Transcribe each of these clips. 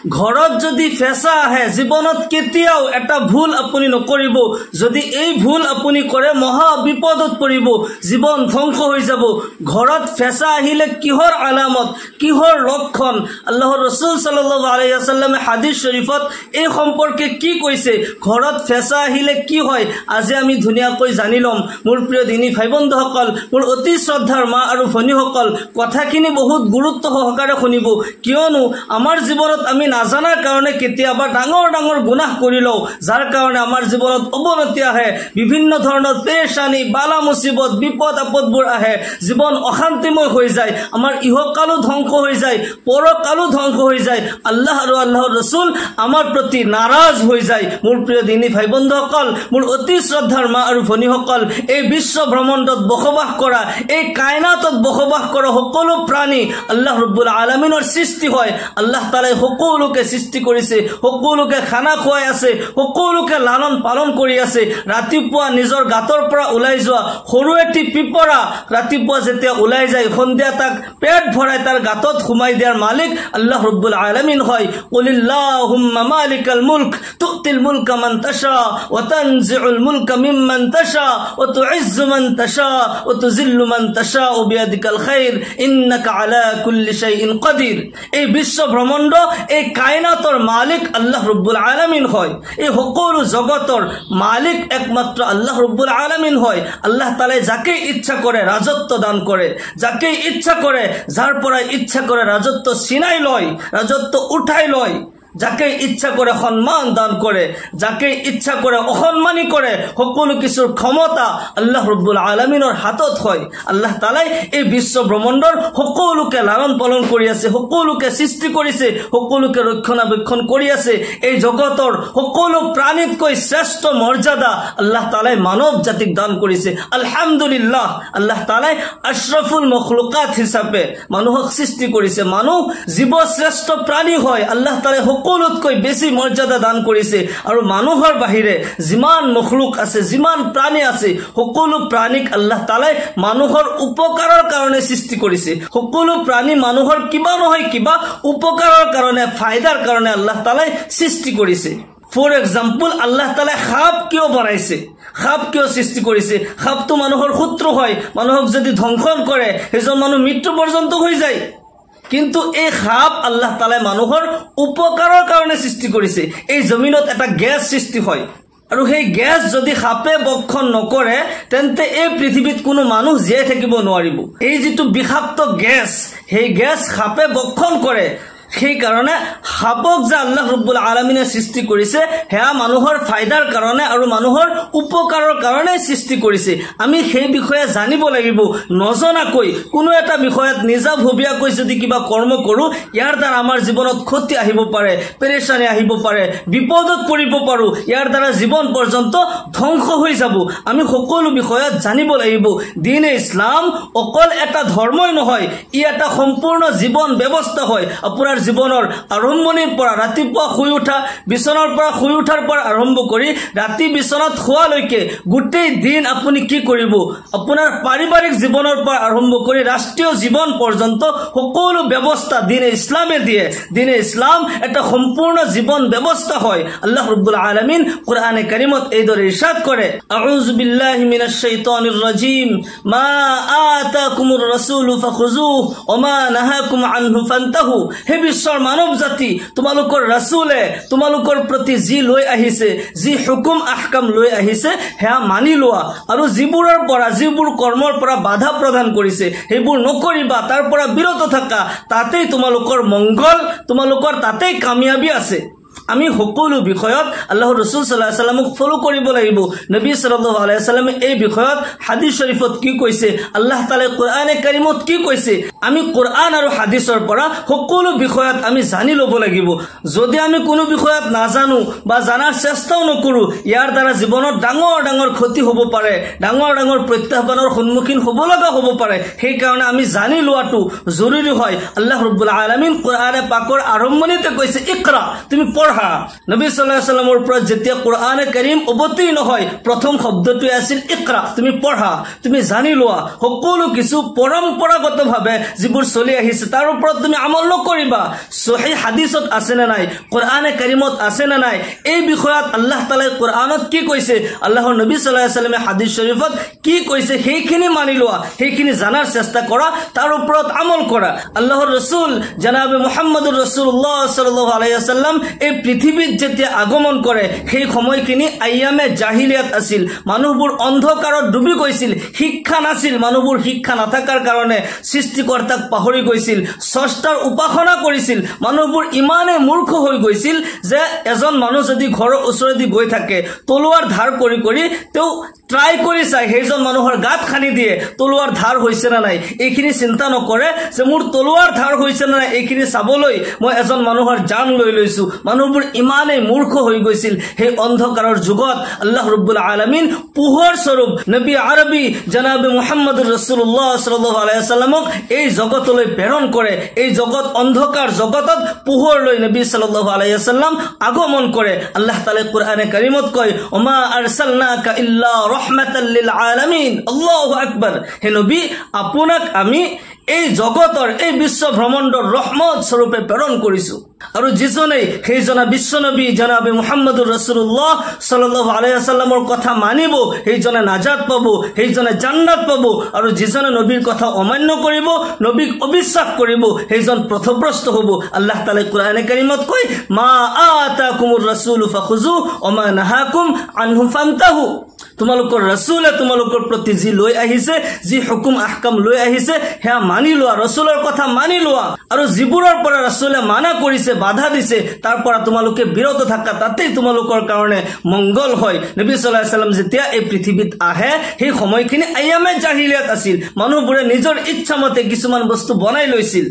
ঘৰত যদি ফেঁচা আহে জীৱনত কেতিয়াও এটা ভুল আপুনি নকৰিব যদি এই ভুল আপুনি কৰে মহা বিপদত পৰিব জীৱন ধ্বংস হৈ যাব ঘৰত ফেঁচা আহিলে কিহৰ আলামত কিহৰ লক্ষণ আল্লাহৰ ৰাসূল সাল্লাল্লাহু আলাইহি ওয়াসাল্লামে হাদিস শৰীফত এই সম্পৰ্কে কি কৈছে ঘৰত ফেঁচা আহিলে কি হয় আজি আমি ধুনিয়াকৈ জানি লম মোৰ প্ৰিয় দিনী ভাই বন্ধুসকল মোৰ অতি শ্ৰদ্ধাৰ মা আৰু ভনীসকল কথাখিনি বহুত গুৰুত্ব সহকাৰে শুনিব কিয়নো আমাৰ জীৱনত আমি নাজানাৰ কাৰণে কেতিয়াবা ডাঙৰ ডাঙৰ গুনাহ কৰি লওঁ যাৰ কাৰণে আমাৰ জীৱনত অৱনতি আহে বিভিন্ন ধৰণৰ পেৰেশানি বালা মুসিবত বিপদ আপদবোৰ আহে জীৱন অশান্তিময় হৈ যায় আমাৰ ইহকালো ধ্বংস হৈ যায় পৰকালো ধ্বংস হৈ যায় আল্লাহ আৰু আল্লাহৰ ৰাসূল আমাৰ প্ৰতি নাৰাজ হৈ যায় মোৰ প্ৰিয় দিনী ভাই বন্ধুসকল মোৰ অতি শ্ৰদ্ধাৰ মা আৰু ভনীসকল এই বিশ্ব ব্ৰহ্মাণ্ডত বসবাস কৰা এই কায়নাতত বসবাস কৰা সকলো প্ৰাণী আল্লাহ ৰব্বুল আলামিনৰ সৃষ্টি হয় আল্লাহ তাআলাই সকলোকে সৃষ্টি কৰিছে সকলোকে খানা খুৱাই আছে সকলোকে লালন পালন কৰি আছে ৰাতিপুৱা নিজৰ গাতৰ পৰা ওলাই যোৱা সৰু এটি পিপৰা ৰাতিপুৱা যেতিয়া ওলাই যায় সন্ধিয়া তাক পেট ভৰাই তাৰ গাতত খুমাই দিয়াৰ মালিক আল্লাহ ৰব্বুল আলামিন হয় কুলিল্লাহুম্মা মালিকাল মুলক তুতিল মুলকা মান তাশা ওয়া তানজিউল মুলকা মিম্মান তাশা ওয়া তুইজ্জু মান তাশা ওয়া তুযিল্লু মান তাশা বিয়াদিকাল খাইর ইন্নাকা আলা কুল্লি শাইইন কাদির এই বিশ্ব ব্রহ্মাণ্ড এই কায়নাতৰ মালিক আল্লাহ ৰব্বুল আলামিন হয় এই সকলো জগতৰ মালিক একমাত্ৰ আল্লাহ ৰব্বুল আলামিন হয় আল্লাহ তাআলা যাকে ইচ্ছা কৰে ৰাজত্ব দান কৰে যাকে ইচ্ছা কৰে যাৰ পৰা ইচ্ছা করে রাজত্ব ছিনাই লয় রাজত্ব উঠাই লয় যাকে ইচ্ছা করে সম্মান দান করে যাকে ইচ্ছা করে অসম্মানী করে সকলো কিছুৰ ক্ষমতা আল্লাহ ৰব্বুল আলামিনৰ হাতত হয় আল্লাহ তাআলাই এই বিশ্ব ব্ৰহ্মাণ্ডৰ সকলোকে লালন পালন কৰি আছে সকলোকে সৃষ্টি কৰিছে সকলোকে ৰক্ষণাবেক্ষণ কৰি আছে এই জগতৰ সকলো প্ৰাণীতকৈ শ্ৰেষ্ঠ মৰ্যাদা আল্লাহ তাআলাই মানৱ জাতিক দান কৰিছে আলহামদুলিল্লাহ আল্লাহ তাআলাই আশৰাফুল মখলুকাত হিচাপে মানুহক সৃষ্টি কৰিছে মানুহ জীৱ শ্ৰেষ্ঠ প্ৰাণী হয় আল্লাহ তাআলাই সকলোতকৈ বেছি মৰ্যাদা দান কৰিছে আৰু মানুহৰ বাহিৰে যিমান মখলুক আছে যিমান প্ৰাণী আছে সকলো প্ৰাণীক আল্লাহ তাআলাই মানুহৰ উপকাৰৰ কাৰণে সৃষ্টি কৰিছে সকলো প্ৰাণী মানুহৰ কিবা নহয় কিবা উপকাৰৰ কাৰণে ফায়দাৰ কাৰণে আল্লাহ তাআলাই সৃষ্টি কৰিছে ফৰ এক্সাম্পল আল্লাহ তাআলাই সাপ কিয় বনাইছে সাপ কিয় সৃষ্টি কৰিছে সাপটো মানুহৰ শত্ৰু হয় মানুহক যদি ধ্বংস কৰে এজন মানুহ মৃত্যু পৰ্যন্ত হৈ যায় কিন্তু এই সাপ আল্লাহ তাআলাই মানুহৰ উপকাৰৰ কাৰণে সৃষ্টি কৰিছে এই জমিনত এটা গ্যাস সৃষ্টি হয় আৰু সেই গ্যাস যদি সাপে বক্ষণ নকৰে তেন্তে এই পৃথিৱীত কোনো মানুহ জীয়াই থাকিব নোৱাৰিব এই যেটো বিষাক্ত গ্যাস সেই গ্যাস সাপে বক্ষণ কৰে সেই কাৰণে সাপক যে আল্লাহ ৰব্বুল আলামিনে সৃষ্টি কৰিছে হেয়া মানুহৰ ফায়দাৰ কাৰণে আৰু মানুহৰ উপকাৰৰ কাৰণে সৃষ্টি কৰিছে আমি সেই বিষয়ে জানিব লাগিব নজনাকৈ কোনো এটা বিষয়ত নিজাভবিয়াকৈ যদি কিবা কৰ্ম কৰো ইয়াৰ দ্বাৰা আমাৰ জীৱনত ক্ষতি আহিব পাৰে পেৰেশানি আহিব পাৰে বিপদত পৰিব পাৰো ইয়াৰ দ্বাৰা জীৱন পৰ্যন্ত ধ্বংস হৈ যাব আমি সকলো বিষয়ত জানিব লাগিব দিন ইছলাম অকল এটা ধৰ্মই নহয় ই এটা সম্পূৰ্ণ জীৱন ব্যৱস্থা হয় আপোনাৰ জীৱনৰ আৰম্ভণিৰ পৰা ৰাতিপুৱা শুই উঠা বিছনাৰ পৰা শুই উঠাৰ পৰা আৰম্ভ কৰি ৰাতি বিছনাত শুৱালৈকে গোটেই দিন আপুনি কি কৰিব আপোনাৰ পাৰিবাৰিক জীৱনৰ পৰা আৰম্ভ কৰি ৰাষ্ট্ৰীয় জীৱন পৰ্যন্ত সকলো ব্যৱস্থা দিন ইছলামে দিয়ে দিন ইছলাম এটা সম্পূৰ্ণ জীৱন ব্যৱস্থা হয় আল্লাহ ৰব্বুল আলামিন কোৰআনে কাৰীমত এই দৰে ইৰশাদ কৰে আউযু বিল্লাহি মিনাশ শাইতানিৰ ৰাজীম মা আতাকুমুৰ ৰাসূলু ফাখুযুহু ওয়া মা নাহাকুম আনহু ফান্তাহু হে বিশ্বৰ মানৱ জাতি তোমালোকৰ ৰাসূলে তোমালোকৰ প্ৰতি যি লৈ আহিছে যি হুকুম আহকাম লৈ আহিছে হেয়া মানি লোৱা আৰু যিবোৰৰ পৰা যিবোৰ কৰ্মৰ পৰা বাধা প্ৰদান কৰিছে সেইবোৰ নকৰিবা তাৰ পৰা বিৰত থাকা তাতেই তোমালোকৰ মংগল তোমালোকৰ তাতেই কামিয়াবি আছে আমি সকলো বিষয়ত আল্লাহৰ ৰাসূল সাল্লাল্লাহু আলাইহি ওয়াসাল্লামক ফলো কৰিব লাগিব নবী সাল্লাল্লাহু আলাইহি ওয়াসাল্লামে এই বিষয়ত হাদিস শরীফত কি কৈছে আল্লাহ তাআলাই কোরআনে কারীমত কি কৈছে আমি কোরআন আৰু হাদিসৰ পৰা সকলো বিষয়ত আমি জানি লব লাগিব যদি আমি কোনো বিষয়ত নাজানো বা জানাৰ চেষ্টাও নকৰো ইয়াৰ দ্বাৰা জীৱনত ডাঙৰ ডাঙৰ ক্ষতি হ'ব পাৰে ডাঙৰ ডাঙৰ প্ৰত্যাহ্বানৰ সন্মুখীন হ'ব লগা হ'ব পাৰে সেই কাৰণে আমি জানি লোৱাটো জৰুৰী হয় আল্লাহ ৰাব্বুল আলামিন কোৰআনে পাকৰ আৰম্ভণিতে কৈছে ইকৰা তুমি পঢ়া নবী সাল্লাল্লাহু আলাইহি ওয়াসাল্লামৰ পৰা যেতিয়া কোৰআনে কাৰীম অৱতীৰ্ণ হয় প্ৰথম শব্দটো আছিল ইকৰা তুমি পঢ়া তুমি জানি লোৱা সকলো কিছু পৰম্পৰাগতভাৱে যিবোৰ চলি আহিছে তাৰ ওপৰত তুমি আমল নকৰিবা সহিহ হাদিসত আছে না নাই কোৰআনে কাৰীমত আছে না নাই এই বিষয়ত আল্লাহ তাআলাই কোৰআনত কি কৈছে আল্লাহৰ নবী সাল্লাল্লাহু আলাইহি ওয়াসাল্লামে হাদিস শৰীফত কি কৈছে সেইখিনি মানি লোৱা সেইখিনি জানাৰ চেষ্টা কৰা তাৰ ওপৰত আমল কৰা আল্লাহৰ ৰাসূল জনাবে মুহাম্মদুৰ ৰাসূলুল্লাহ সাল্লাল্লাহু আলাইহি ওয়াসাল্লাম এই পৃথিৱীত যেতিয়া আগমন কৰে সেই সময়খিনি আয়ামে জাহিলিয়াত আছিল মানুহবোৰ অন্ধকাৰত ডুবি গৈছিল শিক্ষা নাছিল মানুহবোৰ শিক্ষা নাথাকাৰ কাৰণে সৃষ্টিকৰ্তাক পাহৰি গৈছিল স্ৰষ্টাৰ উপাসনা কৰিছিল মানুহবোৰ ইমানে মূৰ্খ হৈ গৈছিল যে এজন মানুহ যদি ঘৰৰ ওচৰেদি গৈ থাকে তলোৱাৰ ধাৰ কৰি কৰি তেও ট্ৰাই কৰি চাই সেইজন মানুহৰ গাত খানি দিয়ে তলোৱাৰ ধাৰ হৈছে না নাই এইখিনি চিন্তা নকৰে যে মোৰ তলোৱাৰ ধাৰ হৈছে না নাই এইখিনি চাবলৈ মই এজন মানুহৰ জান লৈ লৈছো মানুহবোৰ ইমানে মূৰ্খ হৈ গৈছিল সেই অন্ধকাৰৰ যুগত আল্লাহ ৰাব্বুল আলামিন পোহৰ স্বৰূপ নবী আৰবী জনাবে মুহাম্মদুৰ ৰাসূলুল্লাহ সাল্লাল্লাহু আলাইহি ওয়াসাল্লামক এই জগতলৈ প্ৰেৰণ কৰে এই জগত অন্ধকাৰ জগতত পোহৰ লৈ নবী সাল্লাল্লাহু আলাইহি ওয়াসাল্লাম আগমন কৰে আল্লাহ তাআলা কোৰআনে কাৰীমত কয় ওমা আৰসালনাকা ইল্লা ৰাহমাতাল লিল আলামিন আল্লাহু আকবাৰ হে নবী আপোনাক আমি এই জগতৰ এই বিশ্ব ভ্ৰমণ্ডৰ ৰহমত স্বৰূপে প্ৰেৰণ কৰিছো আৰু যিজনে সেইজনা বিশ্বনবী জনাবে মুহাম্মদুৰ ৰাসূলুল্লাহ সাল্লাল্লাহু আলাইহি ওয়াসাল্লামৰ কথা মানিব সেইজনে নাজাত পাব সেইজনে জান্নাত পাব আৰু যিজনে নবীৰ কথা অমান্য কৰিব নবীক অবিশ্বাস কৰিব সেইজন পথভ্ৰষ্ট হ'ব আল্লাহ তাআলা কোৰআনে কাৰীমত কয় মা আতাকুমুৰ ৰাসূলু ফাখুযু ওয়া মা নাহাকুম আনহু ফান্তাহু তোমালোকৰ ৰাসূলে তোমালোকৰ প্ৰতি যি লৈ আহিছে যি হুকুম আহকাম লৈ আহিছে হেয়া মানি লোৱা ৰাসূলৰ কথা মানি লোৱা আৰু যিবোৰৰ পৰা ৰাসূলে মানা কৰিছে বাধা দিছে তাৰ পৰা তোমালোকে বিৰত থাকা তাতেই তোমালোকৰ কাৰণে মংগল হয় নবী সাল্লাল্লাহু আলাইহি ওয়াসাল্লাম যেতিয়া এই পৃথিৱীত আহে সেই সময়খিনি আয়ামে জাহিলিয়াত আছিল মানুহবোৰে নিজৰ ইচ্ছামতে কিছুমান বস্তু বনাই লৈছিল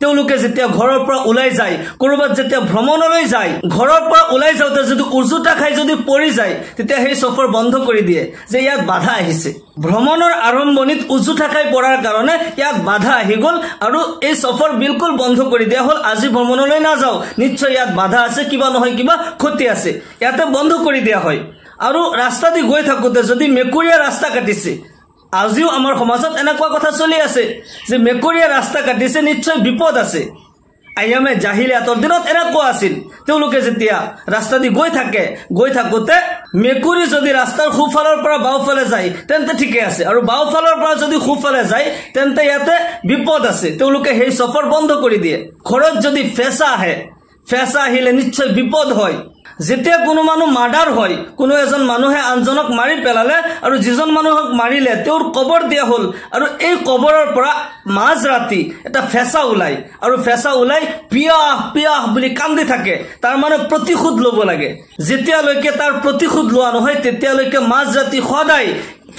তেওঁলোকে যেতিয়া ঘৰৰ পৰা ওলাই যায় কৰবাত যেতিয়া ভ্ৰমণলৈ যায় ঘৰৰ পৰা ওলাই যাওঁতে যদি উজুটা খাই যদি পৰি যায় তেতিয়া সেই সফৰ বন্ধ কৰি দিয়ে যে ইয়াত বাধা আহিছে ভ্ৰমণৰ আৰম্ভণিত উজুটা খাই পৰাৰ কাৰণে ইয়াত বাধা আহি গল আৰু এই সফৰ বিলকুল বন্ধ কৰি দিয়া হল আজি ভ্ৰমণলৈ না যাও নিশ্চয় ইয়াত বাধা আছে কিবা নহয় কিবা ক্ষতি আছে ইয়াতে বন্ধ কৰি দিয়া হয় আৰু ৰাস্তা দি গৈ থাকোতে যদি মেকুৰীয়া ৰাস্তা কাটিছে আজিও আমাৰ সমাজত এনেকুৱা কথা চলি আছে যে মেকুৰীয়া ৰাস্তা কাটিছে নিশ্চয় বিপদ আছে আয়ামে জাহিলিয়াতৰ দিনত এনেকুৱা আছিল তেওঁলোকে যেতিয়া ৰাস্তা দি গৈ থাকোতে মেকুৰী যদি ৰাস্তাৰ খুফালৰ পৰা বাওফালে যায় তেন্তে ঠিকে আছে আৰু বাওফালৰ পৰা যদি খুফালে যায় তেন্তে ইয়াতে বিপদ আছে তেওঁলোকে সেই সফৰ বন্ধ কৰি দিয়ে ঘৰত যদি ফেঁচা আহিলে নিশ্চয় বিপদ হয় যেতিয়া কোনো মানুহ মাৰ্ডাৰ হয় কোনো এজন মানুহে আনজনক মাৰি পেলালে আৰু যিজন মানুহক মাৰিলে তেওঁৰ কবৰ দিয়া হল আৰু এই কবৰৰ পৰা মাজ ৰাতি এটা ফেঁচা ওলাই আৰু ফেঁচা ওলাই পিয়াহ বুলি কান্দি থাকে তাৰ মানে প্ৰতিশোধ ল'ব লাগে যেতিয়ালৈকে তাৰ প্ৰতিশোধ লোৱা নহয় তেতিয়ালৈকে মাজ ৰাতি সদায়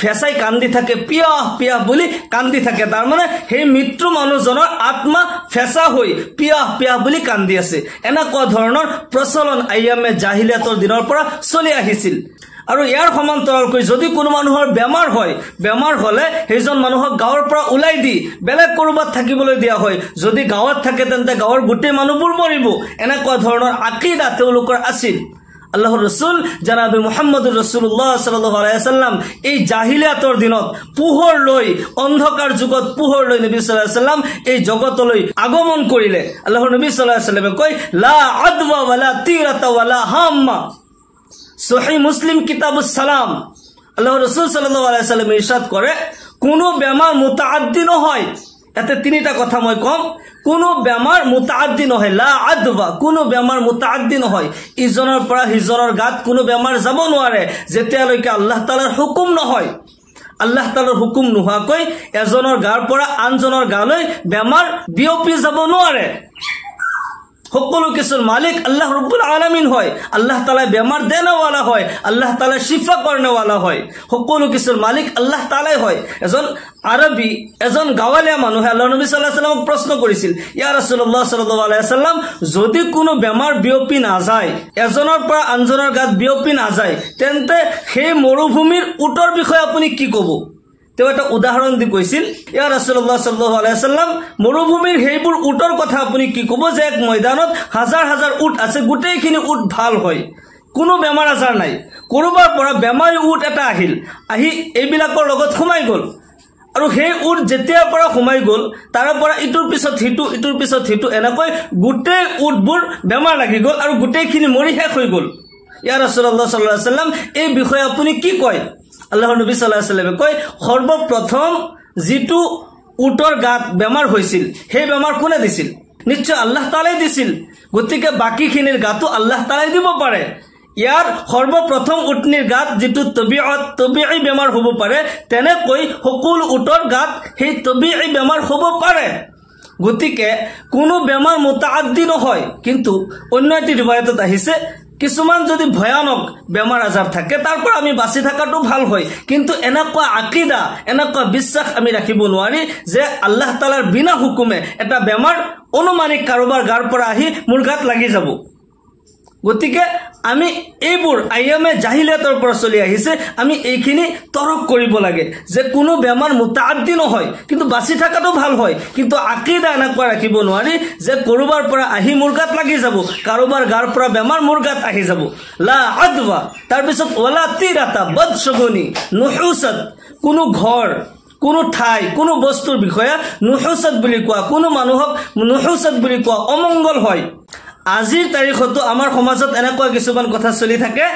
ফেঁচাই কান্দি থাকে পিয়াহ বুলি কান্দি থাকে তাৰ মানে সেই মৃত্যু মানুহজনৰ আত্মা ফেঁচা হৈ পিয়াহ বুলি কান্দি আছে এনেকুৱা ধৰণৰ প্ৰচলন আয়ামে জাহিলিয়াতৰ দিনৰ পৰা চলি আহিছিল আৰু ইয়াৰ সমান্তৰালকৈ যদি কোনো মানুহৰ বেমাৰ হলে সেইজন মানুহক গাঁৱৰ পৰা ওলাই দি বেলেগ কৰবাত থাকিবলৈ দিয়া হয় যদি গাঁৱত থাকে তেন্তে গাঁৱৰ গোটেই মানুহবোৰ মৰিব এনেকুৱা ধৰণৰ আকীদা তেওঁলোকৰ আছিল আল্লাহৰ ৰাসূল জনাবে মুহাম্মদুৰ ৰাসূলুল্লাহ সাল্লাল্লাহু আলাইহি ওয়াসাল্লাম এই জাহিলিয়াতৰ দিনত পোহৰ লৈ অন্ধকাৰ যুগত পোহৰ লৈ নবী সাল্লাল্লাহু আলাইহি ওয়াসাল্লাম এই জগতলৈ আগমন কৰিলে আল্লাহৰ নবী সাল্লাল্লাহু আলাইহি ওয়াসাল্লামে কয় লা আদৱা ওয়ালা তিৰাতা ওয়ালা হাম্মা সহিহ মুসলিম কিতাবুস সালাম আল্লাহৰ ৰাসূল সাল্লাল্লাহু আলাইহি ওয়াসাল্লাম ইৰশাদ কৰে কোনো বেমাৰ মুতাআদ্দি নহয় এতে তিনিটা কথা মই কম কোনো বেমাৰ মুতাআদ্দি নহয় লা আদৱা কোনো বেমাৰ মুতাআদ্দি নহয় ইজনৰ পৰা হিজনৰ গাত কোনো বেমাৰ যাব নোৱাৰে যেতিয়ালৈকে আল্লাহ তাআলাৰ হুকুম নহয় আল্লাহ তাআলাৰ হুকুম নোহোৱাকৈ এজনৰ গাৰ পৰা আনজনৰ গালৈ বেমাৰ বিয়পি যাব নোৱাৰে সকলো কিছুৰ মালিক আল্লাহ ৰব্বুল আলামিন হয় আল্লাহ তাআলা বেমাৰ দেনেৱালা হয় আল্লাহ তাআলা শিফা কৰনেৱালা হয় সকলো কিছুৰ মালিক আল্লাহ তাআলাই হয় এজন গাঁৱলীয়া মানুহে আল্লাহৰ নবী সাল্লাল্লাহু আলাইহি ওয়াসাল্লামক প্ৰশ্ন কৰিছিল ইয়া ৰাসূলুল্লাহ সাল্লাল্লাহু আলাইহি ওয়াসাল্লাম যদি কোনো বেমাৰ বিয়পি নাযায় এজনৰ পৰা আনজনৰ গাত বিয়পি নাযায় তেন্তে সেই মৰুভূমিৰ উটৰ বিষয়ে আপুনি কি ক'ব তেওঁ এটা উদাহৰণ দি কৈছিল, ইয়া ৰাসূলুল্লাহ সাল্লাল্লাহু আলাইহি ওয়াসাল্লাম, মৰুভূমিৰ সেইবোৰ উটৰ কথা আপুনি কি ক'ব যে এক ময়দানত হাজাৰ হাজাৰ উট আছে, গোটেইখিনি উট ভাল হয়, কোনো বেমাৰ আজাৰ নাই। ক'ৰবাৰ পৰা বেমাৰী উট এটা আহিল, আহি এইবিলাকৰ লগত সোমাই গ'ল, আৰু সেই উট যেতিয়াৰ পৰা সোমাই গ'ল তাৰ পৰা ইটোৰ পিছত সিটো ইটোৰ পিছত সিটো এনেকৈ গোটেই উটবোৰ বেমাৰ লাগি গ'ল আৰু গোটেইখিনি মৰি শেষ হৈ গ'ল। ইয়া ৰাসূলুল্লাহ সাল্লাল্লাহু আলাইহি ওয়াসাল্লাম, এই বিষয়ে আপুনি কি কয়? আল্লাহৰ নবী সাল্লাল্লাহু আলাইহি ওয়াসাল্লামে কয়, সৰ্বপ্ৰথম যিটো উটৰ গাত বেমাৰ হৈছিল সেই বেমাৰ কোনে দিছিল? নিশ্চয় আল্লাহ তাআলাই দিছিল। গতিকে বাকীখিনিৰ গাতো আল্লাহ তাআলাই দিব পাৰে। ইয়াৰ সৰ্বপ্ৰথম উটনিৰ গাত যিটো তবিঈ বেমাৰ হ'ব পাৰে, তেনেকৈ সকলো উটৰ গাত সেই তবিঈ বেমাৰ হ'ব পাৰে। গতিকে কোনো বেমাৰ মুতাআদ্দি নহয়। কিন্তু অন্য এটি ৰিৱায়াতত আহিছে, কিছুমান যদি ভয়ানক বেমাৰ আজাৰ থাকে তাৰ পৰা আমি বাচি থকাটো ভাল হয়। কিন্তু এনেকুৱা আকিদা, এনেকুৱা বিশ্বাস আমি ৰাখিব নোৱাৰি যে আল্লাহ তাআলাৰ বিনা হুকুমে এটা বেমাৰ অনুমানিক কাৰোবাৰ গাৰ পৰা আহি মোৰ গাত লাগি যাব। গতিকে আমি এইবোৰ আইয়ামে জাহিলিয়াতৰ পৰা চলি আহিছে, আমি এইখিনি তৰক কৰিব লাগে যে কোনো বেমাৰ মুতাআদ্দি নহয়, কিন্তু বাচি থকাটো ভাল হয়। কিন্তু আকিদা এনেকুৱা ৰাখিব নোৱাৰি যে কৰোবাৰ পৰা আহি মোৰ গাত লাগি যাব, কাৰোবাৰ গাৰ পৰা বেমাৰ মোৰ গাত আহি যাব। লা আদৱা, তাৰপিছত ওয়ালা তিৰাতা, বদশগুনি, নুহুসত, কোনো ঘৰ, কোনো ঠাই, কোনো বস্তুৰ বিষয়ে নুহুসত বুলি কোৱা, কোনো মানুহক নুহুসত বুলি কোৱা অমংগল হয়। আজিৰ তাৰিখতো আমাৰ সমাজত এনেকুৱা কিছুমান কথা চলি থাকে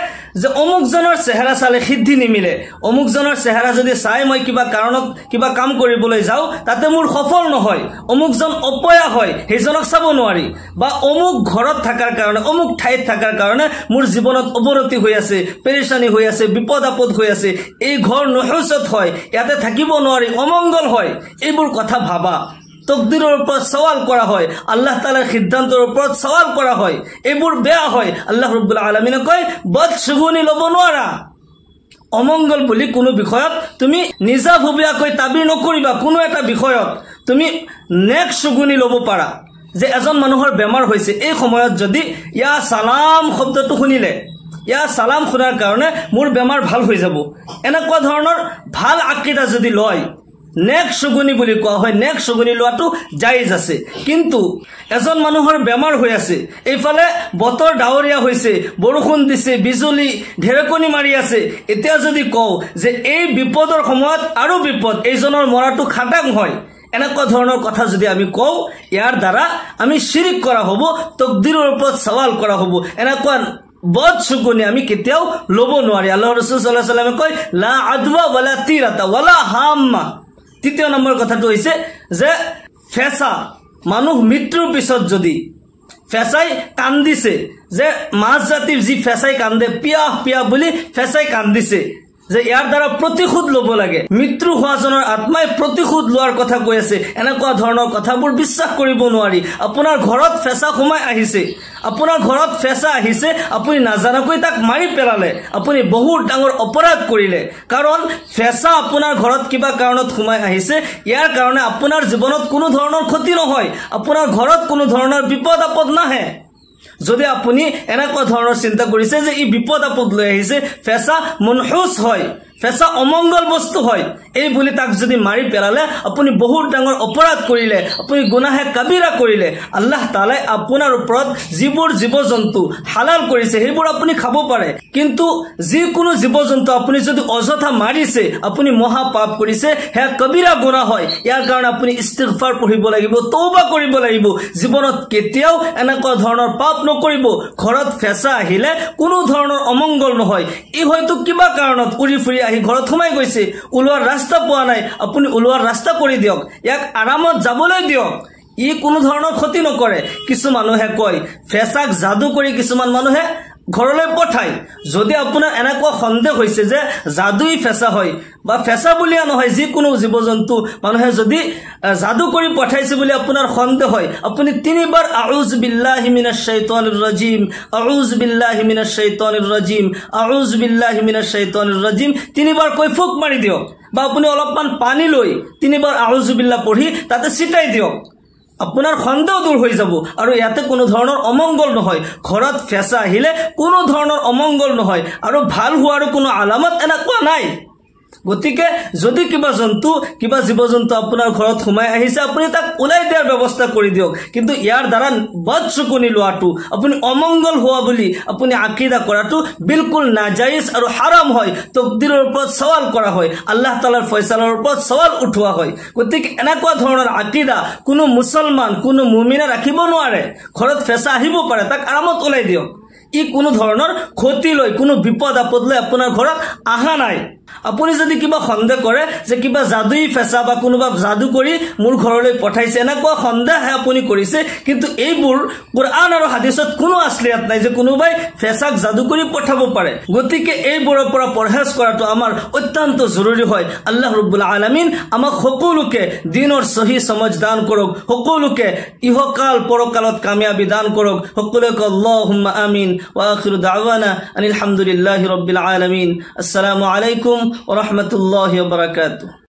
যে অমুকজনৰ চেহেৰা চালে সিদ্ধি নিমিলে, অমুকজনৰ চেহেৰা যদি চাই মই কিবা কাৰণত কিবা কাম কৰিবলৈ যাওঁ তাতে মোৰ সফল নহয়, অমুকজন অপয়া হয়, সেইজনক চাব নোৱাৰি, বা অমুক ঘৰত থকাৰ কাৰণে, অমুক ঠাইত থকাৰ কাৰণে মোৰ জীৱনত অৱনতি হৈ আছে, পেৰেচানি হৈ আছে, বিপদ আপদ হৈ আছে, এই ঘৰ নুহুসত হয়, ইয়াতে থাকিব নোৱাৰি, অমংগল হয়। এইবোৰ কথা ভাবা, তকদিৰৰ ওপৰত সৱাল কৰা হয়, আল্লাহ তাআলাৰ সিদ্ধান্তৰ ওপৰত সৱাল কৰা হয়, এইবোৰ বেয়া হয়। আল্লাহ ৰাব্বুল আলামিনে কয়, বদশগুনি ল'ব নোৱাৰা। অমংগল বুলি কোনো বিষয়ত তুমি নিজাভবীয়াকৈ তাবিৰ নকৰিবা। কোনো এটা বিষয়ত তুমি নেক শুগুনি ল'ব পাৰা যে এজন মানুহৰ বেমাৰ হৈছে, এই সময়ত যদি ইয়া সালাম শব্দটো শুনিলে, ইয়া সালাম শুনাৰ কাৰণে মোৰ বেমাৰ ভাল হৈ যাব, এনেকুৱা ধৰণৰ ভাল আকিদা যদি লয়, নেক শুগুনি বুলি কোৱা হয়, নেক শুগুনি লোৱাটো জায়েজ আছে। কিন্তু এজন মানুহৰ বেমাৰ হৈ আছে, এইফালে বতৰ ডাৱৰীয়া হৈছে, বৰষুণ দিছে, বিজুলী ঢেৰেকনি মাৰি আছে, এতিয়া যদি কওঁ যে এই বিপদৰ সময়ত আৰু বিপদ, এইজনৰ মৰাটো খাটাং হয়, এনেকুৱা ধৰণৰ কথা যদি আমি কওঁ, ইয়াৰ দ্বাৰা আমি শিৰিক কৰা হ'ব, তকদিৰৰ ওপৰত সৱাল কৰা হ'ব। এনেকুৱা বদশগুনি আমি কেতিয়াও ল'ব নোৱাৰি। আল্লাহ ৰাসূল সাল্লাল্লাহু আলাইহি ওয়াসাল্লামে কয়, লা আদৱা ওয়ালা তিৰাতা ওয়ালা হাম্মা। তৃতীয় নম্বৰ কথাটো হৈছে যে ফেঁচা, মানুহ মৃত্যুৰ পিছত যদি ফেঁচাই কান্দিছে, যে মাছ জাতিৰ যি ফেঁচাই কান্দে, পিয়াহ পিয়াহ বুলি ফেঁচাই কান্দিছে, যে ইয়াৰ দ্বাৰা প্ৰতিশোধ ল'ব লাগে, মৃত্যু হোৱাজনৰ আত্মাই প্ৰতিশোধ লোৱাৰ কথা কৈ আছে, এনেকুৱা ধৰণৰ কথাবোৰ বিশ্বাস কৰিব নোৱাৰি। আপোনাৰ ঘৰত ফেঁচা সোমাই আহিছে, আপোনাৰ ঘৰত ফেঁচা আহিছে, আপুনি নাজানাকৈ তাক মাৰি পেলালে, আপুনি বহুত ডাঙৰ অপৰাধ কৰিলে। কাৰণ ফেঁচা আপোনাৰ ঘৰত কিবা কাৰণত সোমাই আহিছে, ইয়াৰ কাৰণে আপোনাৰ জীৱনত কোনো ধৰণৰ ক্ষতি নহয়, আপোনাৰ ঘৰত কোনো ধৰণৰ বিপদ আপদ নাহে। যদি আপুনি এনেকুৱা ধৰণৰ চিন্তা কৰিছে যে ই বিপদ আপদ লৈ আহিছে, ফেঁচা মুনহুস হয়, ফেঁচা অমংগল বস্তু হয়, এই বুলি তাক যদি মাৰি পেলালে আপুনি বহুত ডাঙৰ অপৰাধ কৰিলে, আপুনি গুনাহে কাবিৰা কৰিলে। আল্লাহ তাআলাই আপোনাৰ ওপৰত যিবোৰ জীৱ জন্তু হালাল কৰিছে সেইবোৰ আপুনি খাব পাৰে, কিন্তু যিকোনো জীৱ জন্তু আপুনি যদি অযথা মাৰিছে, আপুনি মহা পাপ কৰিছে, সেয়া কবিৰা গুনাহ হয়। ইয়াৰ কাৰণে আপুনি ইস্তিগফাৰ পঢ়িব লাগিব, তওবা কৰিব লাগিব, জীৱনত কেতিয়াও এনেকুৱা ধৰণৰ পাপ নকৰিব। ঘৰত ফেঁচা আহিলে কোনো ধৰণৰ অমংগল নহয়, ই হয়তো কিবা কাৰণত উৰি ফুৰি আহি ঘৰত সোমাই গৈছে, ওলোৱাৰ ৰাস্তা পোৱা নাই, আপুনি ওলোৱাৰ ৰাস্তা কৰি দিয়ক, ইয়াক আৰামত যাবলৈ দিয়ক, ই কোনো ধৰণৰ ক্ষতি নকৰে। কিছু মানুহে কয় ফেঁচাক যাদু কৰি কিছুমান মানুহে ঘৰলৈ পঠায়। যদি আপোনাৰ এনেকুৱা সন্দেহ হৈছে যে যাদুই ফেঁচা হয়, বা ফেঁচা বুলিয়ে নহয় যিকোনো জীৱ জন্তু মানুহে যদি যাদু কৰি পঠাইছে বুলি আপোনাৰ সন্দেহ হয়, আপুনি 3 বাৰ আউযু বিল্লাহি মিনাশ শাইতানিৰ ৰাজিম, আউযু বিল্লাহি মিনাশ শাইতানিৰ ৰাজিম, আউযু বিল্লাহি মিনাশ শাইতানিৰ ৰাজিম 3 বাৰ কৈ ফুক মাৰি দিয়ক, বা আপুনি অলপমান পানী লৈ 3 বাৰ আউযু বিল্লাহ পঢ়ি তাতে ছিটাই দিয়ক, আপোনাৰ সন্দেহ দূৰ হৈ যাব। আৰু ইয়াতে কোনো ধৰণৰ অমংগল নহয়, ঘৰত ফেঁচা আহিলে কোনো ধৰণৰ অমংগল নহয়, আৰু ভাল হোৱাৰ কোনো আলামত এনেকুৱা নাই। গতিকে যদি কিবা জন্তু কিবা জীৱ জন্তু আপোনাৰ ঘৰত সোমাই আহিছে আপুনি তাক ওলাই দিয়াৰ ব্যৱস্থা কৰি দিয়ক কিন্তু ইয়াৰ দ্বাৰা বদচকুনি লোৱাটো আপুনি অমংগল হোৱা বুলি আপুনি আকীদা কৰাটো বিলকুল নাজায়েজ আৰু হাৰাম হয় তকদিৰৰ ওপৰত সৱাল কৰা হয় আল্লাহ তাআলাৰ ফয়সালাৰ ওপৰত সৱাল উঠোৱা হয় গতিকে এনেকুৱা ধৰণৰ আকীদা কোনো মুছলমান কোনো মুমিনে ৰাখিব নোৱাৰে ঘৰত ফেঁচা আহিব পাৰে তাক আৰামত ওলাই দিয়ক ই কোনো ধৰণৰ ক্ষতি লৈ কোনো বিপদ আপদ লৈ আপোনাৰ ঘৰত আহা নাই আপুনি যদি কিবা সন্দেহ কৰে যে কিবা জাদুই ফেঁচা বা কোনোবা জাদু কৰি মোৰ ঘৰলৈ পঠাইছে এনেকুৱা সন্দেহ আপুনি কৰিছে কিন্তু এইবোৰ কুৰআন আৰু হাদিসত কোনো আসলিয়াত নাই যে কোনোবাই ফেঁচাক জাদু কৰি পঠাব পাৰে গতিকে এইবোৰৰ পৰা পৰহেজ কৰাটো আমাৰ অত্যন্ত জৰুৰী হয় আল্লাহ ৰাব্বুল আলামিন আমাক সকলোকে দ্বীনৰ সহি সমজ দান কৰক সকলোকে ইহকাল পৰকালত কামিয়াবি দান কৰক সকলোকে আল্লাহুম্মা আমিন ওয়া আখিৰু দাওয়ানা আনিল হামদুলিল্লাহি ৰাব্বিল আলামিন আসসালামু আলাইকুম ওয়া ৰাহমাতুল্লাহি ওয়া বাৰাকাতুহু